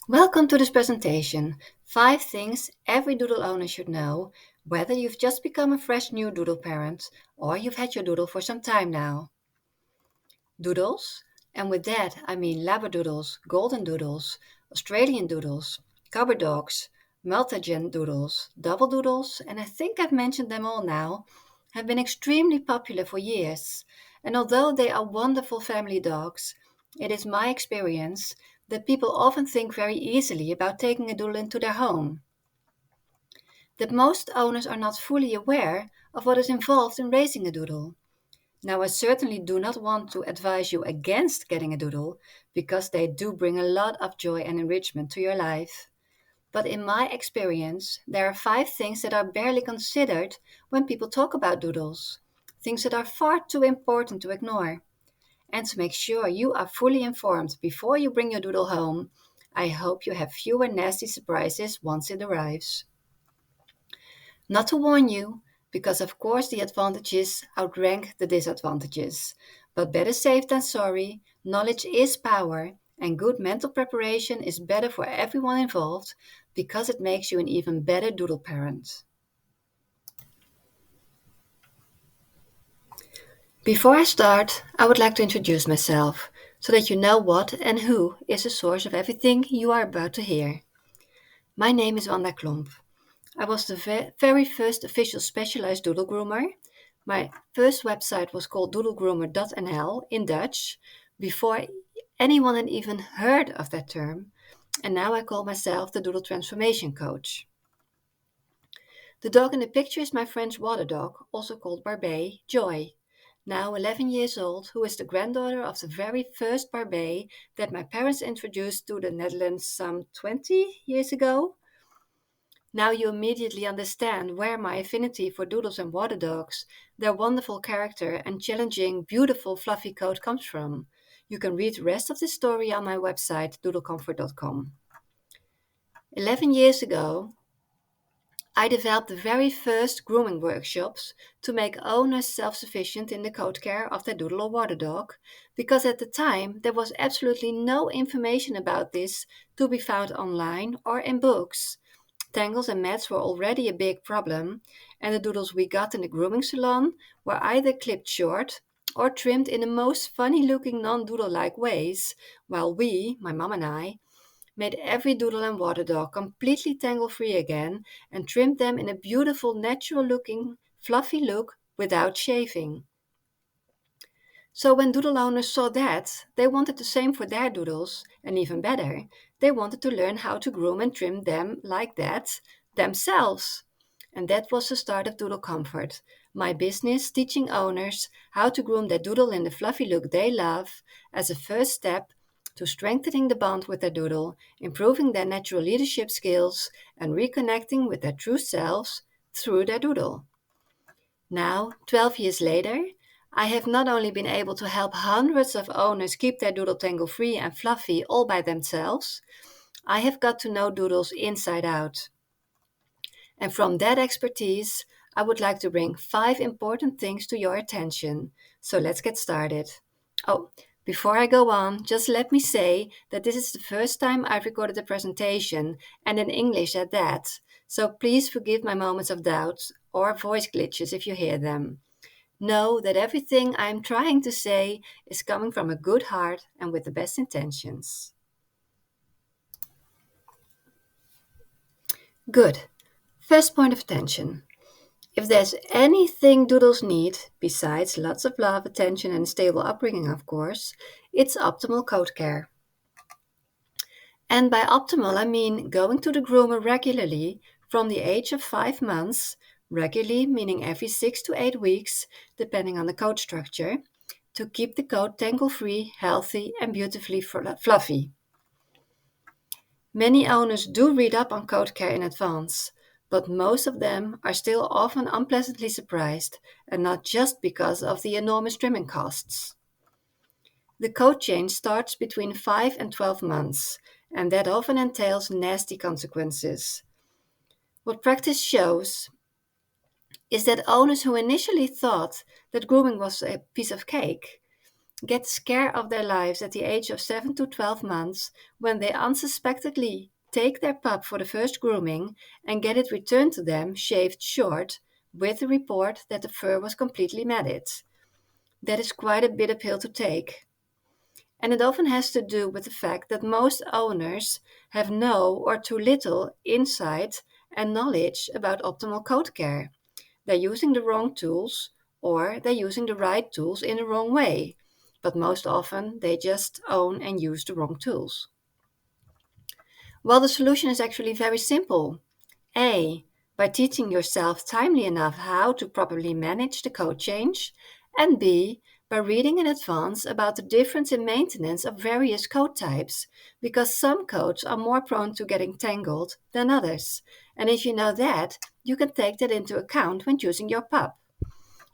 Welcome to this presentation. 5 things every doodle owner should know, whether you've just become a fresh new doodle parent or you've had your doodle for some time now. Doodles, and with that I mean Labradoodles, Golden Doodles, Australian Doodles, Cover Dogs, Multigen Doodles, Double Doodles, and I think I've mentioned them all now, have been extremely popular for years. And although they are wonderful family dogs, it is my experience that people often think very easily about taking a doodle into their home. That most owners are not fully aware of what is involved in raising a doodle. Now, I certainly do not want to advise you against getting a doodle because they do bring a lot of joy and enrichment to your life. But in my experience, there are 5 things that are barely considered when people talk about doodles, things that are far too important to ignore. And to make sure you are fully informed before you bring your doodle home, I hope you have fewer nasty surprises once it arrives. Not to warn you, because of course the advantages outrank the disadvantages. But better safe than sorry, knowledge is power, and good mental preparation is better for everyone involved because it makes you an even better doodle parent. Before I start, I would like to introduce myself so that you know what and who is the source of everything you are about to hear. My name is Wanda Klomp. I was the very first official specialized doodle groomer. My first website was called doodlegroomer.nl in Dutch before anyone had even heard of that term. And now I call myself the Doodle Transformation Coach. The dog in the picture is my French water dog, also called Barbet, Joy, now 11 years old, who is the granddaughter of the very first Barbet that my parents introduced to the Netherlands some 20 years ago. Now you immediately understand where my affinity for doodles and water dogs, their wonderful character and challenging, beautiful, fluffy coat comes from. You can read the rest of the story on my website, doodlecomfort.com. 11 years ago, I developed the very first grooming workshops to make owners self-sufficient in the coat care of their doodle or water dog, because at the time there was absolutely no information about this to be found online or in books. Tangles and mats were already a big problem, and the doodles we got in the grooming salon were either clipped short or trimmed in the most funny-looking non-doodle-like ways, while we, my mom and I, made every doodle and water dog completely tangle-free again and trimmed them in a beautiful, natural-looking, fluffy look without shaving. So when doodle owners saw that, they wanted the same for their doodles, and even better, they wanted to learn how to groom and trim them like that themselves. And that was the start of Doodle Comfort, my business teaching owners how to groom their doodle in the fluffy look they love as a first step to strengthening the bond with their doodle, improving their natural leadership skills, and reconnecting with their true selves through their doodle. Now, 12 years later, I have not only been able to help hundreds of owners keep their doodle tangle free and fluffy all by themselves, I have got to know doodles inside out. And from that expertise, I would like to bring 5 important things to your attention. So let's get started. Oh, before I go on, just let me say that this is the first time I've recorded a presentation, and in English at that. So please forgive my moments of doubt or voice glitches if you hear them. Know that everything I'm trying to say is coming from a good heart and with the best intentions. Good. First point of attention. If there's anything doodles need, besides lots of love, attention, and stable upbringing, of course, it's optimal coat care. And by optimal, I mean going to the groomer regularly from the age of 5 months, regularly meaning every 6 to 8 weeks, depending on the coat structure, to keep the coat tangle-free, healthy, and beautifully fluffy. Many owners do read up on coat care in advance, but most of them are still often unpleasantly surprised, and not just because of the enormous trimming costs. The coat change starts between 5 and 12 months, and that often entails nasty consequences. What practice shows is that owners who initially thought that grooming was a piece of cake get scared of their lives at the age of 7 to 12 months when they unsuspectedly take their pup for the first grooming and get it returned to them shaved short with the report that the fur was completely matted. That is quite a bitter pill to take. And it often has to do with the fact that most owners have no or too little insight and knowledge about optimal coat care. They're using the wrong tools or they're using the right tools in the wrong way. But most often they just own and use the wrong tools. Well, the solution is actually very simple. A. By teaching yourself timely enough how to properly manage the coat change. And B. By reading in advance about the difference in maintenance of various coat types, because some coats are more prone to getting tangled than others. And if you know that, you can take that into account when choosing your pup.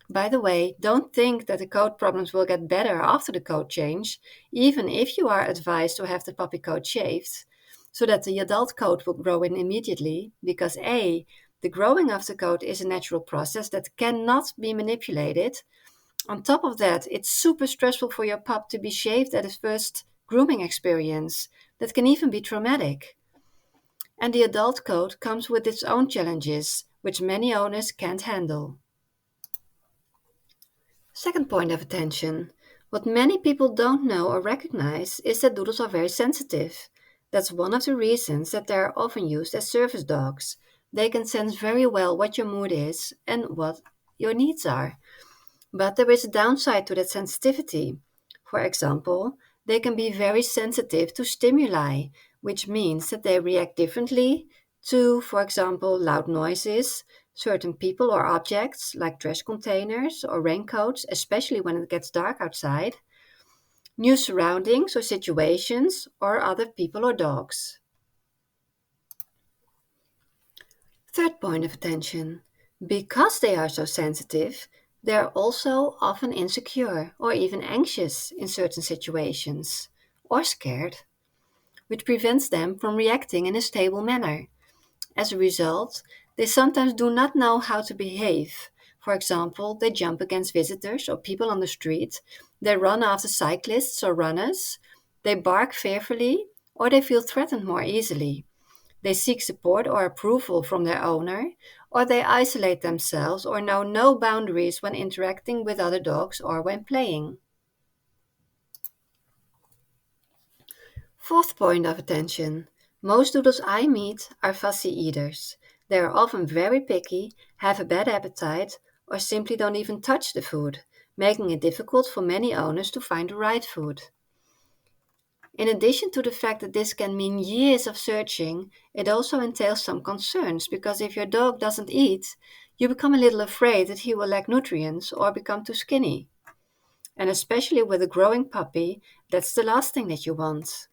By the way, don't think that the coat problems will get better after the coat change, even if you are advised to have the puppy coat shaved, so that the adult coat will grow in immediately, because A, the growing of the coat is a natural process that cannot be manipulated. On top of that, it's super stressful for your pup to be shaved at his first grooming experience. That can even be traumatic. And the adult coat comes with its own challenges, which many owners can't handle. Second point of attention. What many people don't know or recognize is that doodles are very sensitive. That's one of the reasons that they are often used as service dogs. They can sense very well what your mood is and what your needs are. But there is a downside to that sensitivity. For example, they can be very sensitive to stimuli, which means that they react differently to, for example, loud noises, certain people or objects like trash containers or raincoats, especially when it gets dark outside, new surroundings or situations, or other people or dogs. Third point of attention. Because they are so sensitive, they are also often insecure or even anxious in certain situations, or scared, which prevents them from reacting in a stable manner. As a result, they sometimes do not know how to behave. For example, they jump against visitors or people on the street, they run after cyclists or runners, they bark fearfully, or they feel threatened more easily. They seek support or approval from their owner, or they isolate themselves or know no boundaries when interacting with other dogs or when playing. Fourth point of attention. Most doodles I meet are fussy eaters. They are often very picky, have a bad appetite, or simply don't even touch the food, making it difficult for many owners to find the right food. In addition to the fact that this can mean years of searching, it also entails some concerns because if your dog doesn't eat, you become a little afraid that he will lack nutrients or become too skinny. And especially with a growing puppy, that's the last thing that you want.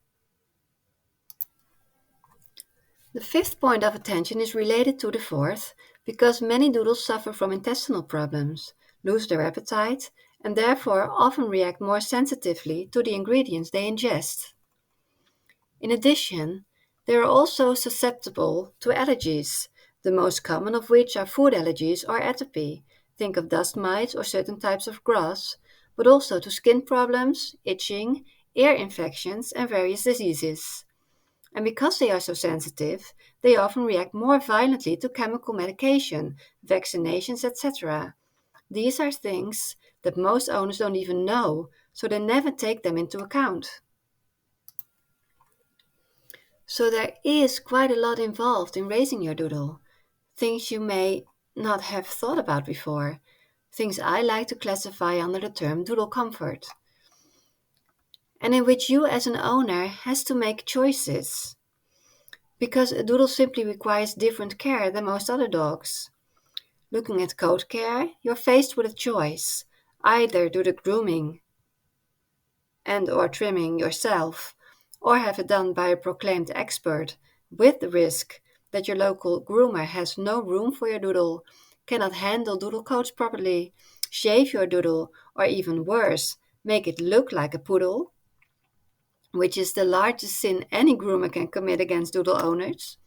The fifth point of attention is related to the fourth because many doodles suffer from intestinal problems, lose their appetite, and therefore often react more sensitively to the ingredients they ingest. In addition, they are also susceptible to allergies, the most common of which are food allergies or atopy. Think of dust mites or certain types of grass, but also to skin problems, itching, ear infections, and various diseases. And because they are so sensitive, they often react more violently to chemical medication, vaccinations, etc. These are things that most owners don't even know, so they never take them into account. So there is quite a lot involved in raising your doodle. Things you may not have thought about before. Things I like to classify under the term doodle comfort. And in which you as an owner has to make choices. Because a doodle simply requires different care than most other dogs. Looking at coat care, you're faced with a choice. Either do the grooming and or trimming yourself, or have it done by a proclaimed expert, with the risk that your local groomer has no room for your doodle, cannot handle doodle coats properly, shave your doodle, or even worse, make it look like a poodle, which is the largest sin any groomer can commit against doodle owners.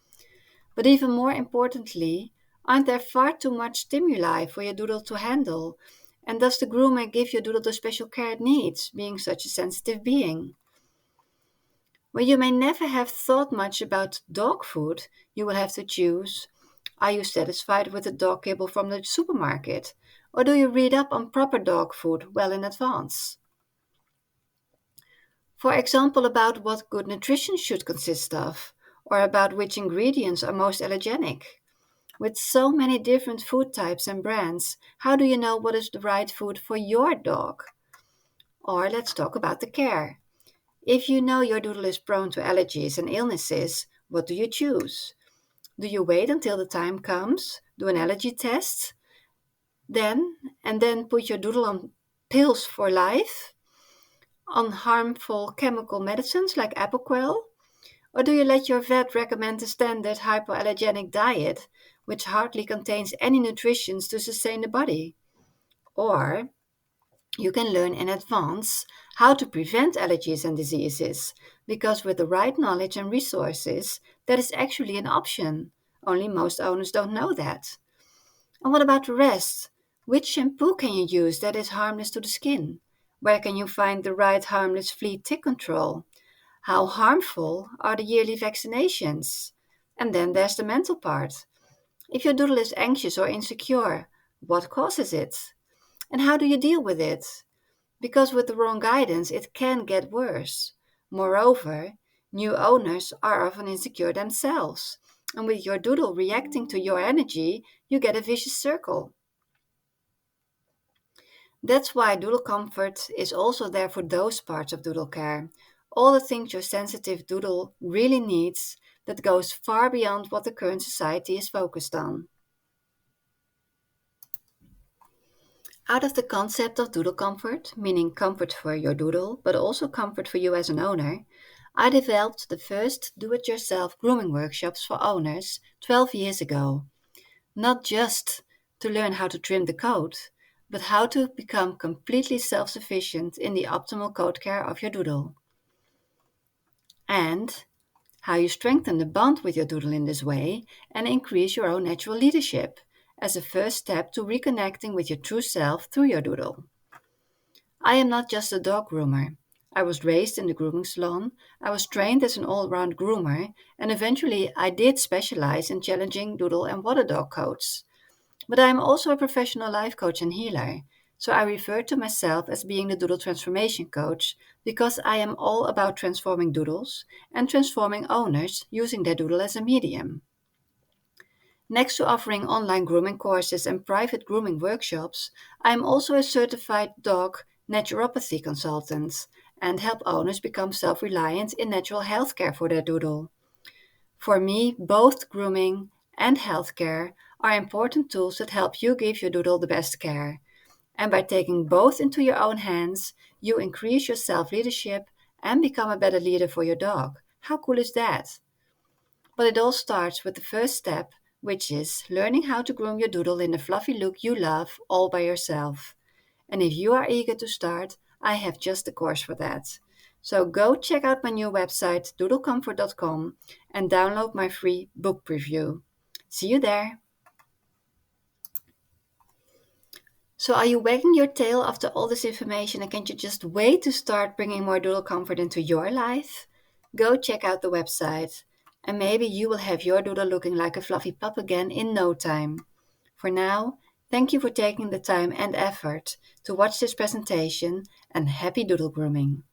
But even more importantly, aren't there far too much stimuli for your doodle to handle? And does the groomer give your doodle the special care it needs, being such a sensitive being? Well, you may never have thought much about dog food. You will have to choose. Are you satisfied with the dog kibble from the supermarket? Or do you read up on proper dog food well in advance? For example, about what good nutrition should consist of, or about which ingredients are most allergenic. With so many different food types and brands, how do you know what is the right food for your dog? Or let's talk about the care. If you know your doodle is prone to allergies and illnesses, what do you choose? Do you wait until the time comes, do an allergy test, then put your doodle on pills for life, on harmful chemical medicines like Apoquel? Or do you let your vet recommend a standard hypoallergenic diet, which hardly contains any nutrition to sustain the body? Or you can learn in advance how to prevent allergies and diseases, because with the right knowledge and resources, that is actually an option. Only most owners don't know that. And what about the rest? Which shampoo can you use that is harmless to the skin? Where can you find the right harmless flea tick control? How harmful are the yearly vaccinations? And then there's the mental part. If your doodle is anxious or insecure, what causes it? And how do you deal with it? Because with the wrong guidance, it can get worse. Moreover, new owners are often insecure themselves. And with your doodle reacting to your energy, you get a vicious circle. That's why Doodle Comfort is also there for those parts of Doodle Care. All the things your sensitive doodle really needs that goes far beyond what the current society is focused on. Out of the concept of Doodle Comfort, meaning comfort for your doodle, but also comfort for you as an owner, I developed the first do it yourself grooming workshops for owners 12 years ago. Not just to learn how to trim the coat, but how to become completely self sufficient in the optimal coat care of your doodle. And how you strengthen the bond with your doodle in this way and increase your own natural leadership as a first step to reconnecting with your true self through your doodle. I am not just a dog groomer. I was raised in the grooming salon, I was trained as an all round groomer, and eventually I did specialize in challenging doodle and water dog coats. But I am also a professional life coach and healer, so I refer to myself as being the Doodle Transformation Coach because I am all about transforming doodles and transforming owners using their doodle as a medium. Next to offering online grooming courses and private grooming workshops, I am also a certified dog naturopathy consultant and help owners become self reliant in natural health care for their doodle. For me, both grooming and healthcare are important tools that help you give your doodle the best care. And by taking both into your own hands, you increase your self leadership and become a better leader for your dog. How cool is that? But it all starts with the first step, which is learning how to groom your doodle in the fluffy look you love all by yourself. And if you are eager to start, I have just the course for that. So go check out my new website, doodlecomfort.com, and download my free book preview. See you there. So are you wagging your tail after all this information and can't you just wait to start bringing more doodle comfort into your life? Go check out the website, and maybe you will have your doodle looking like a fluffy pup again in no time. For now, thank you for taking the time and effort to watch this presentation, and happy doodle grooming.